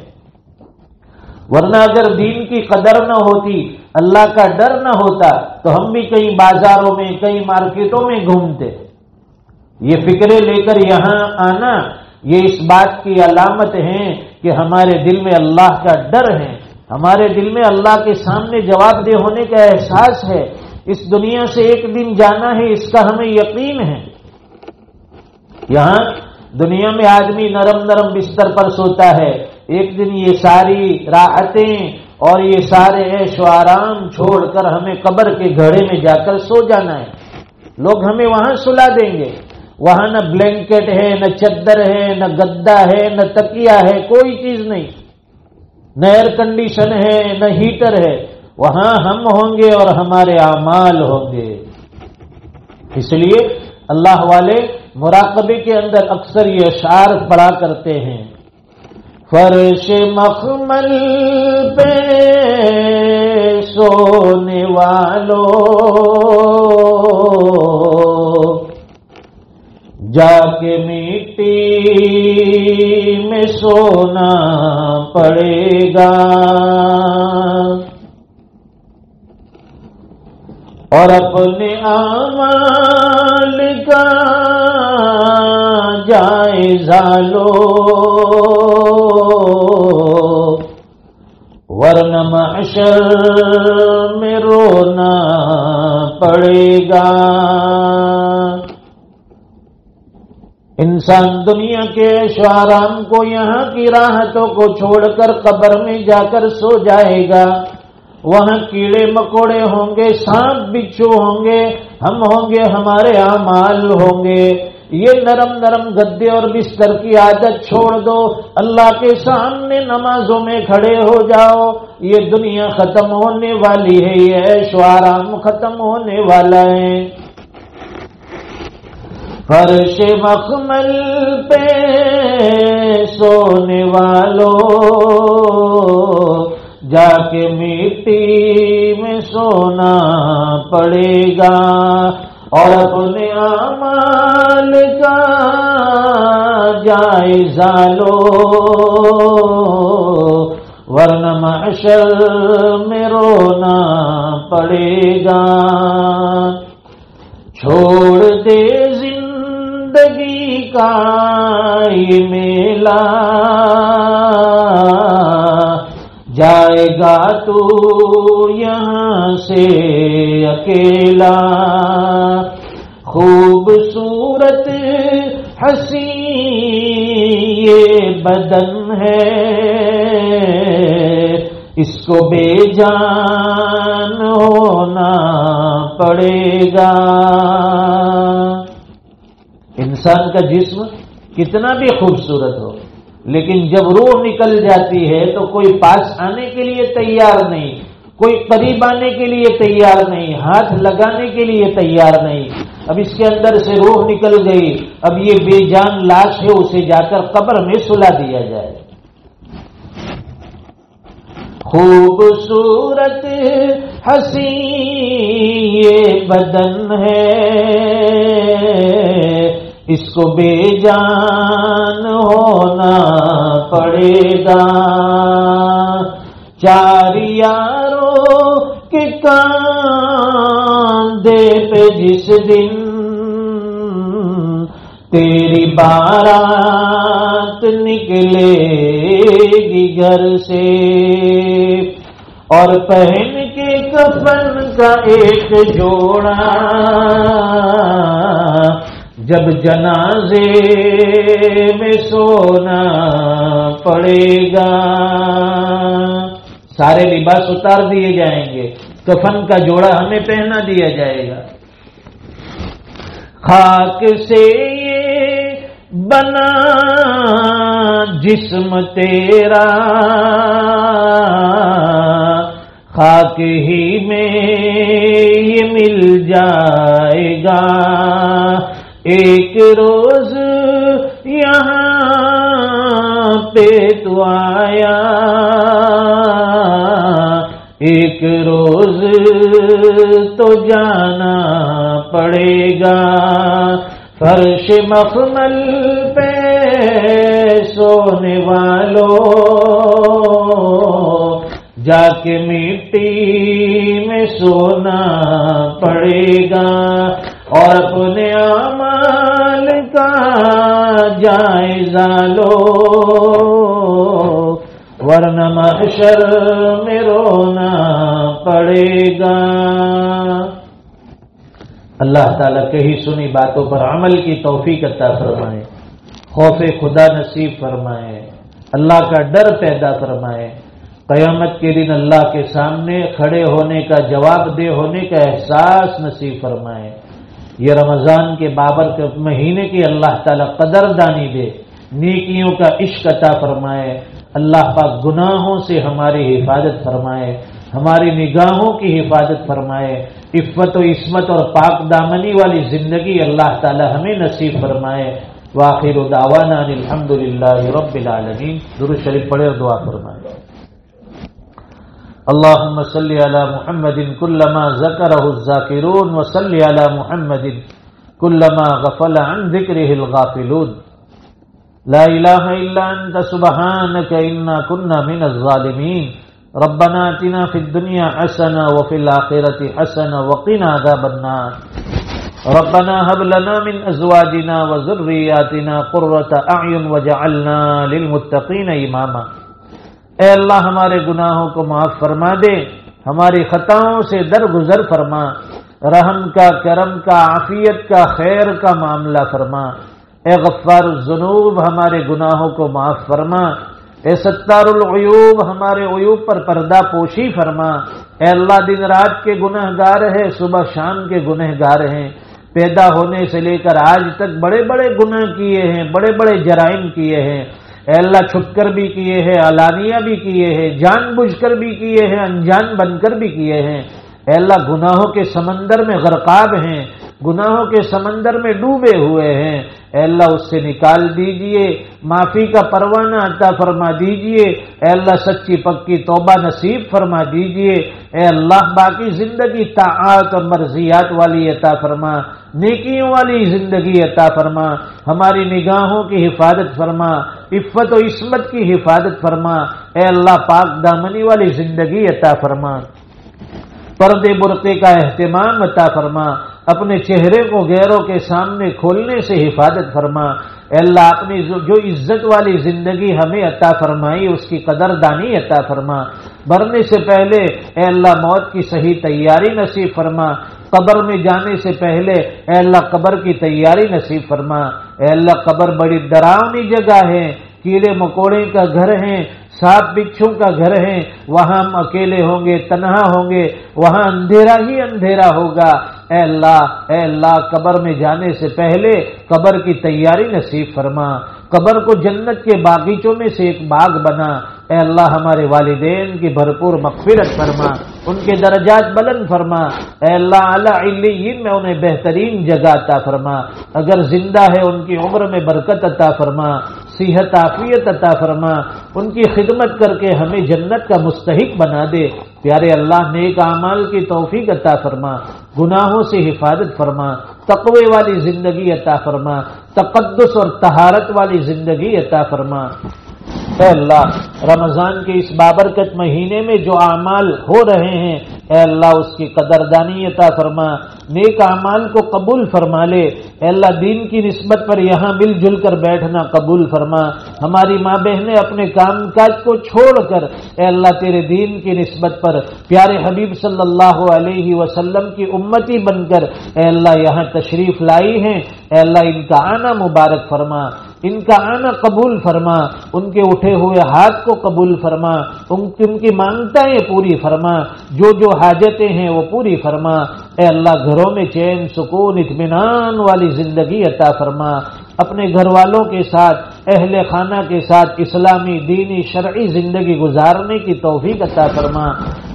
ورنہ اگر دین کی قدر نہ ہوتی، اللہ کا ڈر نہ ہوتا تو ہم بھی کئی بازاروں میں، کئی مارکیٹوں میں گھومتے۔ یہ فکریں لے کر یہاں آنا، یہ اس بات کی علامت ہے کہ ہمارے دل میں اللہ کا ڈر ہے، ہمارے دل میں اللہ کے سامنے جواب دہ ہونے کا احساس ہے۔ اس دنیا سے ایک دن جانا ہے، اس کا ہمیں یقین ہے۔ یہاں دنیا میں آدمی نرم نرم بستر پر سوتا ہے، ایک دن یہ ساری راحتیں اور یہ سارے عیش و آرام چھوڑ کر ہمیں قبر کے گھڑے میں جا کر سو جانا ہے۔ لوگ ہمیں وہاں سلا دیں گے، وہاں نہ بلینکٹ ہے، نہ چادر ہے، نہ گدا ہے، نہ تکیا ہے، کوئی چیز نہیں، نہ ایئر کنڈیشن ہے، نہ ہیٹر ہے۔ وہاں ہم ہوں گے اور ہمارے اعمال ہوں گے۔ اس لیے اللہ والے مراقبے کے اندر اکثر یہ اشعار پڑھا کرتے ہیں، فرش مخمل پہ سونے والو جا کے مٹی میں سونا پڑے گا، اور اپنے اعمال کا جائزہ لو ورنہ محشر میں رونا پڑے گا۔ انسان دنیا کے عیش و آرام کو، یہاں کی راحتوں کو چھوڑ کر قبر میں جا کر سو جائے گا۔ وہاں کیڑے مکوڑے ہوں گے، سانپ بچھو ہوں گے، ہم ہوں گے، ہمارے اعمال ہوں گے۔ یہ نرم نرم گدے اور بستر کی عادت چھوڑ دو، اللہ کے سامنے نمازوں میں کھڑے ہو جاؤ۔ یہ دنیا ختم ہونے والی ہے، یہ عیش و آرام ختم ہونے والا ہے۔ فرش مخمل پہ سونے والو جا کے مٹی میں سونا پڑے گا، اور اپنے اعمال کا جائزہ لو ورنہ محشر میں رونا پڑے گا۔ چھوڑ دے زندگی کا یہ میلہ، جائے گا تو یہاں سے اکیلا۔ خوبصورت حسین یہ بدن ہے، اس کو بے جان ہونا پڑے گا۔ انسان کا جسم کتنا بھی خوبصورت ہو، لیکن جب روح نکل جاتی ہے تو کوئی پاس آنے کے لیے تیار نہیں، کوئی قریب آنے کے لیے تیار نہیں، ہاتھ لگانے کے لیے تیار نہیں۔ اب اس کے اندر سے روح نکل گئی، اب یہ بے جان لاش ہے، اسے جا کر قبر میں سلا دیا جائے۔ خوبصورت حسین یہ بدن ہے، اس کو بے جان ہونا پڑے گا۔ چار یاروں کے کاندھے پہ جس دن تیری بارات نکلے گی گھر سے، اور پہن کے کفن کا ایک جوڑا جب جنازے میں سونا پڑے گا۔ سارے لباس اتار دیے جائیں گے، کفن کا جوڑا ہمیں پہنا دیا جائے گا۔ خاک سے یہ بنا جسم تیرا، خاک ہی میں یہ مل جائے گا۔ ایک روز یہاں پہ تو آیا، ایک روز تو جانا پڑے گا۔ فرش مخمل پہ سونے والو جا کے مٹی میں سونا پڑے گا، اور اپنے اعمال کا جائزہ لو ورنہ محشر میں رونا پڑے گا۔ اللہ تعالیٰ کہی سنی باتوں پر عمل کی توفیق عطا فرمائے، خوف خدا نصیب فرمائے، اللہ کا ڈر پیدا فرمائے، قیامت کے دن اللہ کے سامنے کھڑے ہونے کا، جواب دہ ہونے کا احساس نصیب فرمائے۔ یہ رمضان کے بابرکت مہینے کی اللہ تعالیٰ قدردانی دے، نیکیوں کا عشق عطا فرمائے، اللہ پاک گناہوں سے ہماری حفاظت فرمائے، ہماری نگاہوں کی حفاظت فرمائے، عفت و عصمت اور پاک دامنی والی زندگی اللہ تعالی ہمیں نصیب فرمائے۔ وآخر دعوانا الحمدللہ رب العالمین۔ درود شریف پڑھے اور دعا فرمائے۔ اللهم صل على محمد كلما ذكره الذاكرون وصل على محمد كلما غفل عن ذكره الغافلون۔ لا إله إلا أنت سبحانك إنا كنا من الظالمين۔ ربنا آتنا في الدنيا حسنة وفي الآخرة حسنة وقنا عذاب النار۔ ربنا هب لنا من أزواجنا وذرياتنا قرة أعين وجعلنا للمتقين إماما۔ اے اللہ ہمارے گناہوں کو معاف فرما دے، ہماری خطاؤں سے درگزر فرما، رحم کا، کرم کا، عافیت کا، خیر کا معاملہ فرما۔ اے غفار الذنوب ہمارے گناہوں کو معاف فرما، اے ستار العیوب ہمارے عیوب پر پردہ پوشی فرما۔ اے اللہ دن رات کے گناہ گار ہے، صبح شام کے گناہ گار ہیں، پیدا ہونے سے لے کر آج تک بڑے بڑے گناہ کیے ہیں، بڑے بڑے جرائم کیے ہیں۔ اے اللہ چھپ کر بھی کیے ہیں، علانیہ بھی کیے ہیں، جان بوجھ کر بھی کیے ہیں، انجان بن کر بھی کیے ہیں۔ اے اللہ گناہوں کے سمندر میں غرقاب ہیں، گناہوں کے سمندر میں ڈوبے ہوئے ہیں۔ اے اللہ اس سے نکال دیجئے، معافی کا پروانہ عطا فرما دیجئے۔ اے اللہ سچی پکی توبہ نصیب فرما دیجئے۔ اے اللہ باقی زندگی طاعات اور مرضیات والی عطا فرما، نیکیوں والی زندگی عطا فرما، ہماری نگاہوں کی حفاظت فرما، عفت و عصمت کی حفاظت فرما۔ اے اللہ پاک دامنی والی زندگی عطا فرما، پردے برقعے کا اہتمام عطا فرما، اپنے چہرے کو غیروں کے سامنے کھولنے سے حفاظت فرما۔ اے اللہ اپنی جو عزت والی زندگی ہمیں عطا فرمائی اس کی قدردانی عطا فرما۔ مرنے سے پہلے اے اللہ موت کی صحیح تیاری نصیب فرما، قبر میں جانے سے پہلے اے اللہ قبر کی تیاری نصیب فرما۔ اے اللہ قبر بڑی ڈراؤنی جگہ ہے، کیڑے مکوڑے کا گھر ہے، سانپ بچھو کا گھر ہے، وہاں ہم اکیلے ہوں گے، تنہا ہوں گے، وہاں اندھیرا ہی اندھیرا ہوگا۔ اے اللہ قبر میں جانے سے پہلے قبر کی تیاری نصیب فرما، قبر کو جنت کے باغیچوں میں سے ایک باغ بنا۔ اے اللہ ہمارے والدین کی بھرپور مغفرت فرما، ان کے درجات بلند فرما۔ اے اللہ اعلیٰ علیین میں انہیں بہترین جگہ عطا فرما، اگر زندہ ہے ان کی عمر میں برکت عطا فرما، صحت عافیت عطا فرما، ان کی خدمت کر کے ہمیں جنت کا مستحق بنا دے۔ پیارے اللہ نیک اعمال کی توفیق عطا فرما، گناہوں سے حفاظت فرما، تقوی والی زندگی عطا فرما، تقدس اور طہارت والی زندگی عطا فرما۔ اے اللہ رمضان کے اس بابرکت مہینے میں جو اعمال ہو رہے ہیں اے اللہ اس کی قدردانی عطا فرما، نیک اعمال کو قبول فرما لے۔ اے اللہ دین کی نسبت پر یہاں مل جل کر بیٹھنا قبول فرما، ہماری ماں بہنیں اپنے کام کاج کو چھوڑ کر اے اللہ تیرے دین کی نسبت پر پیارے حبیب صلی اللہ علیہ وسلم کی امتی بن کر اے اللہ یہاں تشریف لائی ہیں۔ اے اللہ ان کا آنا مبارک فرما، ان کا آنا قبول فرما، ان کے اٹھے ہوئے ہاتھ کو قبول فرما، ان کی مانگتیں پوری فرما، جو حاجتیں ہیں وہ پوری فرما۔ اے اللہ گھروں میں چین سکون اطمینان والی زندگی عطا فرما، اپنے گھر والوں کے ساتھ اہل خانہ کے ساتھ اسلامی دینی شرعی زندگی گزارنے کی توفیق عطا فرما۔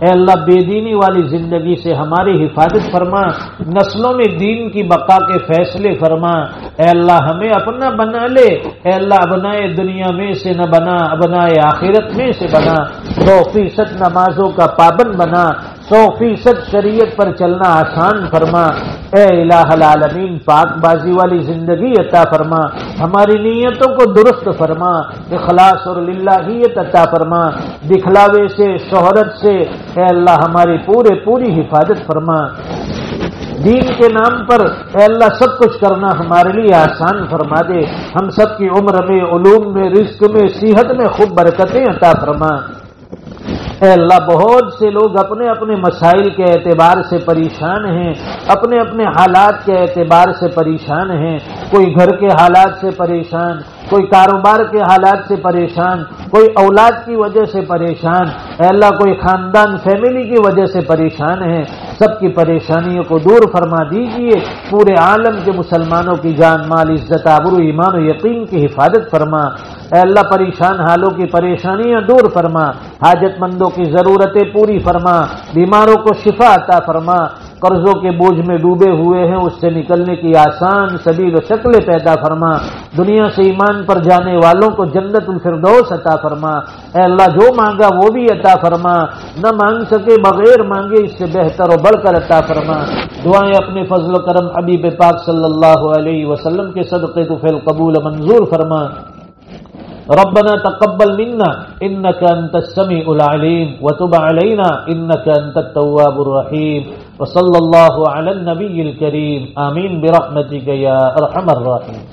اے اللہ بے دینی والی زندگی سے ہماری حفاظت فرما، نسلوں میں دین کی بقا کے فیصلے فرما۔ اے اللہ ہمیں اپنا بنا لے، اے اللہ ابنائے دنیا میں سے نہ بنا، ابنائے آخرت میں سے بنا، 100% نمازوں کا پابند بنا، 100% شریعت پر چلنا آسان فرما۔ اے الہ العالمین پاک بازی والی زندگی عطا فرما، ہماری نیتوں کو درست فرما، اخلاص اور للہیت عطا فرما، دکھلاوے سے شہرت سے اے اللہ ہماری پوری حفاظت فرما۔ دین کے نام پر اے اللہ سب کچھ کرنا ہمارے لیے آسان فرما دے، ہم سب کی عمر میں، علوم میں، رزق میں، صحت میں خوب برکتیں عطا فرما۔ اے اللہ بہت سے لوگ اپنے اپنے مسائل کے اعتبار سے پریشان ہیں، اپنے اپنے حالات کے اعتبار سے پریشان ہیں، کوئی گھر کے حالات سے پریشان، کوئی کاروبار کے حالات سے پریشان، کوئی اولاد کی وجہ سے پریشان، اے اللہ کوئی خاندان فیملی کی وجہ سے پریشان ہے۔ سب کی پریشانیوں کو دور فرما دیجئے، پورے عالم کے مسلمانوں کی جان مال عزت آبرو ایمان و یقین کی حفاظت فرما۔ اے اللہ پریشان حالوں کی پریشانیاں دور فرما، حاجت مندوں کی ضرورتیں پوری فرما، بیماروں کو شفا عطا فرما، قرضوں کے بوجھ میں ڈوبے ہوئے ہیں اس سے نکلنے کی آسان سبیل و شکلیں پیدا فرما، دنیا سے ایمان پر جانے والوں کو جنت الفردوس عطا فرما۔ اے اللہ جو مانگا وہ بھی عطا فرما، نہ مانگ سکے بغیر مانگے اس سے بہتر و بڑھ کر عطا فرما۔ دعائیں اپنے فضل و کرم حبیب پاک صلی اللہ علیہ وسلم کے صدقے تو فعل قبول منظور فرما۔ ربنا تقبل منا انك انت السميع العليم وتب علينا انك انت التواب الرحيم وصلى الله على النبي الكريم آمين برحمتك يا ارحم الراحمين۔